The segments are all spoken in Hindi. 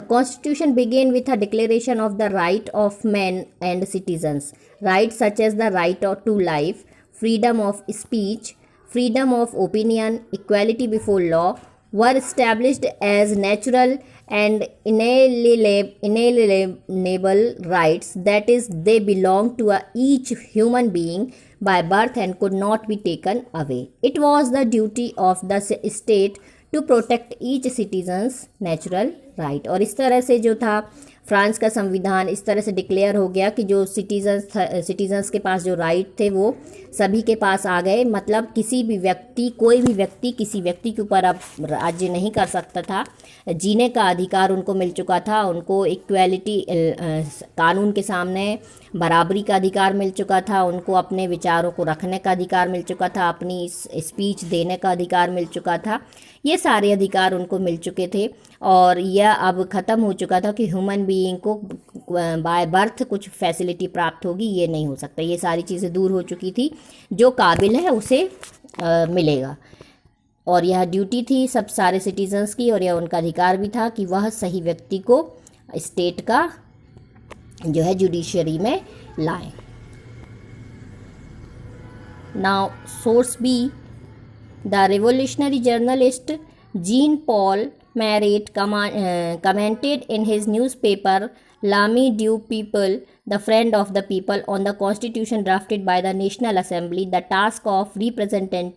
constitution began with a declaration of the right of men and citizens. Rights such as the right to life, freedom of speech, freedom of opinion, equality before law were established as natural and inalienable rights, that is, they belong to each human being by birth and could not be taken away. It was the duty of the state to protect each citizen's natural right. और इस तरह से जो था फ्रांस का संविधान इस तरह से डिक्लेयर हो गया कि जो सिटीजन्स के पास जो राइट थे वो सभी के पास आ गए। मतलब किसी भी व्यक्ति, कोई भी व्यक्ति किसी व्यक्ति के ऊपर अब राज्य नहीं कर सकता था। जीने का अधिकार उनको मिल चुका था, उनको इक्वालिटी, कानून के सामने बराबरी का अधिकार मिल चुका था, उनको अपने विचारों को रखने का अधिकार मिल चुका था, अपनी स्पीच देने का अधिकार मिल चुका था। ये सारे अधिकार उनको मिल चुके थे और यह अब ख़त्म हो चुका था कि ह्यूमन बीइंग को बाय बर्थ कुछ फैसिलिटी प्राप्त होगी, ये नहीं हो सकता। ये सारी चीज़ें दूर हो चुकी थी। जो काबिल है उसे मिलेगा और यह ड्यूटी थी सब सारे सिटीजन्स की और यह उनका अधिकार भी था कि वह सही व्यक्ति को स्टेट का जो है जुडिशरी में लाएं। Now source B, the revolutionary journalist Jean-Paul Marat commented in his newspaper L'Ami du Peuple, the friend of the people, on the constitution drafted by the National Assembly. The task of representing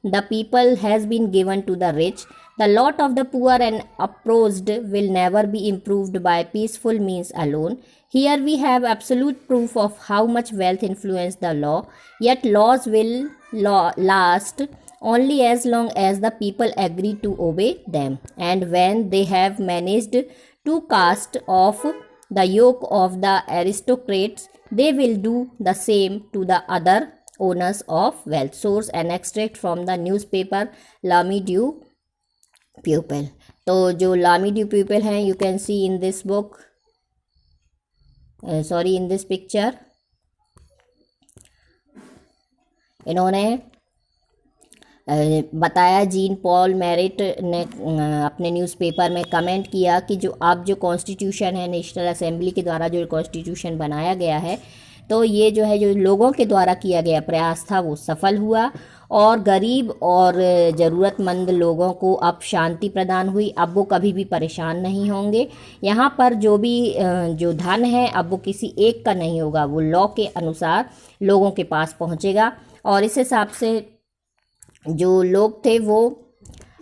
the people has been given to the rich. The lot of the poor and oppressed will never be improved by peaceful means alone. Here we have absolute proof of how much wealth influences the law, yet laws will last only as long as the people agree to obey them, and when they have managed to cast off the yoke of the aristocrats, they will do the same to the other owners of wealth. Source: an extract from the newspaper L'Ami du Peuple. तो जो L'Ami du Peuple हैं, you can see in this book, in this picture, इन्होंने बताया, जीन पॉल मैरिट ने अपने न्यूज़पेपर में कमेंट किया कि जो अब जो कॉन्स्टिट्यूशन है नेशनल असेंबली के द्वारा जो कॉन्स्टिट्यूशन बनाया गया है, तो ये जो है जो लोगों के द्वारा किया गया प्रयास था वो सफल हुआ और गरीब और ज़रूरतमंद लोगों को अब शांति प्रदान हुई। अब वो कभी भी परेशान नहीं होंगे। यहाँ पर जो भी जो धन है अब वो किसी एक का नहीं होगा, वो लॉ के अनुसार लोगों के पास पहुँचेगा और इस हिसाब से जो लोग थे वो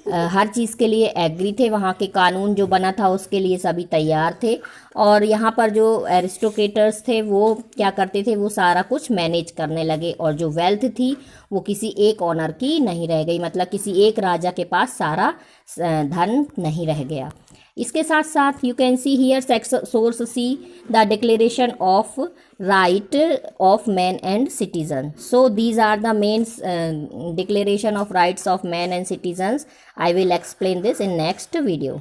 हर चीज़ के लिए एग्री थे। वहाँ के कानून जो बना था उसके लिए सभी तैयार थे और यहाँ पर जो एरिस्टोक्रेटर्स थे वो क्या करते थे, वो सारा कुछ मैनेज करने लगे और जो वेल्थ थी वो किसी एक ऑनर की नहीं रह गई। मतलब किसी एक राजा के पास सारा धन नहीं रह गया। इसके साथ साथ you can see here source see the declaration of right of man and citizen. So these are the main declaration of rights of man and citizens. I will explain this in next video.